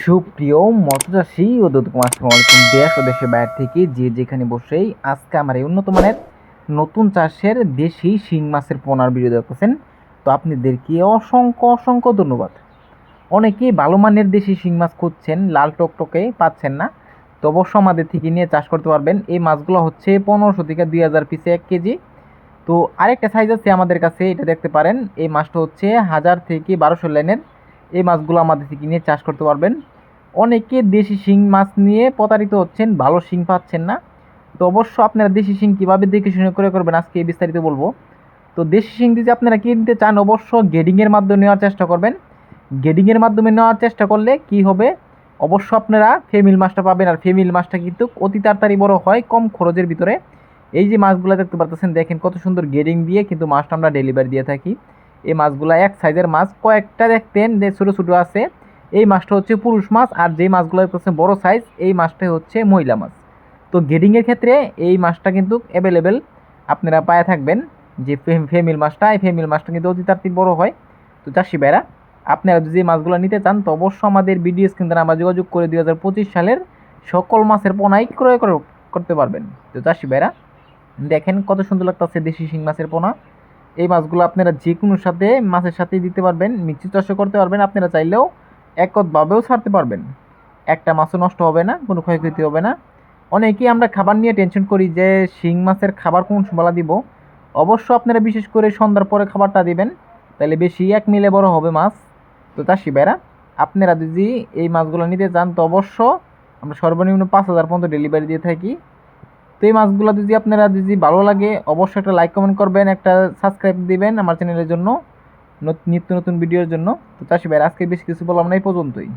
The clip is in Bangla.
সুপ্রিয় মৎস্যচাষী ও আসসালামু আলাইকুম দেশ ও দেশের বাইরে থেকে যে যেখানে বসেই আজকে আমার এই উন্নত মানের নতুন চাষের দেশি শিং মাছের পোনার ভিডিও দেখতেছেন। তো আপনাদেরকে অসংখ্য অসংখ্য ধন্যবাদ। অনেকেই ভালো মানের দেশি শিং মাছ খুঁজছেন, লাল টকটকে পাচ্ছেন না, তো অবশ্য আমাদের থেকে নিয়ে চাষ করতে পারবেন। এই মাছগুলো হচ্ছে 1500 থেকে 2000 পিসে 1 কেজি। তো আরেকটা সাইজ আছে আমাদের কাছে, এটা দেখতে পারেন। এই মাছটা হচ্ছে 1000 থেকে 1200 লাইনের। এই মাছগুলো আমাদের থেকে নিয়ে চাষ করতে পারবেন। অনেকে দেশি শিং মাছ নিয়ে প্রতারিত হচ্ছেন, ভালো শিং পাচ্ছেন না। তো অবশ্য আপনারা দেশি শিং কীভাবে দেখে শুনে করে করবেন আজকে বিস্তারিত বলবো। তো দেশি শিং যদি আপনারা কিনতে চান অবশ্য গেডিংয়ের মাধ্যমে নেওয়ার চেষ্টা করবেন। গেডিংয়ের মাধ্যমে নেওয়ার চেষ্টা করলে কি হবে, অবশ্য আপনারা ফেমিল মাছটা পাবেন। আর ফেমিল মাছটা কিন্তু অতি তাড়াতাড়ি বড় হয় কম খরচের ভিতরে। এই যে মাছগুলো দেখতে পাচ্ছেন, দেখেন কত সুন্দর গেডিং দিয়ে কিন্তু মাছটা আমরা ডেলিভারি দিয়ে থাকি। এই মাছগুলো এক সাইজের মাছ, কয়েকটা দেখতেন যে ছোটো ছোটো আছে, এই মাছটা হচ্ছে পুরুষ মাছ। আর যেই মাছগুলো হচ্ছে বড় সাইজ, এই মাছটা হচ্ছে মহিলা মাছ। তো গেডিংয়ের ক্ষেত্রে এই মাছটা কিন্তু অ্যাভেলেবেল আপনারা পায়ে থাকবেন। যে ফেমিল মাছটা, এই ফেমিল মাছটা কিন্তু অতি তাড়াতাড়ি বড় হয়। তো চাষি ভাইরা, আপনারা যদি মাছগুলো নিতে চান তো অবশ্যই আমাদের ভিডিও স্ক্রিনে আমরা যোগাযোগ করে 2025 সালের সকল মাছের পোনাই ক্রয় করতে পারবেন। তো চাষি ভাইরা দেখেন কত সুন্দর লাগতেছে দেশি শিং মাছের পোনা। এই মাছগুলো আপনারা যে কোনো সাথে মাছের সাথেই দিতে পারবেন, মিক্সি চাষও করতে পারবেন। আপনারা চাইলেও একতভাবেও ছাড়তে পারবেন, একটা মাছও নষ্ট হবে না, কোনো ক্ষয়ক্ষতি হবে না। অনেকেই আমরা খাবার নিয়ে টেনশন করি যে শিং মাছের খাবার কোন বেলা দিব। অবশ্য আপনারা বিশেষ করে সন্ধ্যার পরে খাবারটা দিবেন, তাহলে বেশি এক মিলে বড় হবে মাছ। তো চাষি ভাইরা, আপনারা যদি এই মাছগুলো নিতে চান তো অবশ্য আমরা সর্বনিম্ন 5000 পর্যন্ত ডেলিভারি দিয়ে থাকি। তো এই মাছগুলো যদি আপনারা যদি ভালো লাগে অবশ্যই একটা লাইক কমেন্ট করবেন, একটা সাবস্ক্রাইব দিবেন আমার চ্যানেলের জন্য, নিত্য নতুন ভিডিওর জন্য। তো চাষি ভাইরা, আজকে বেশি কিছু বললাম না, এই পর্যন্তই।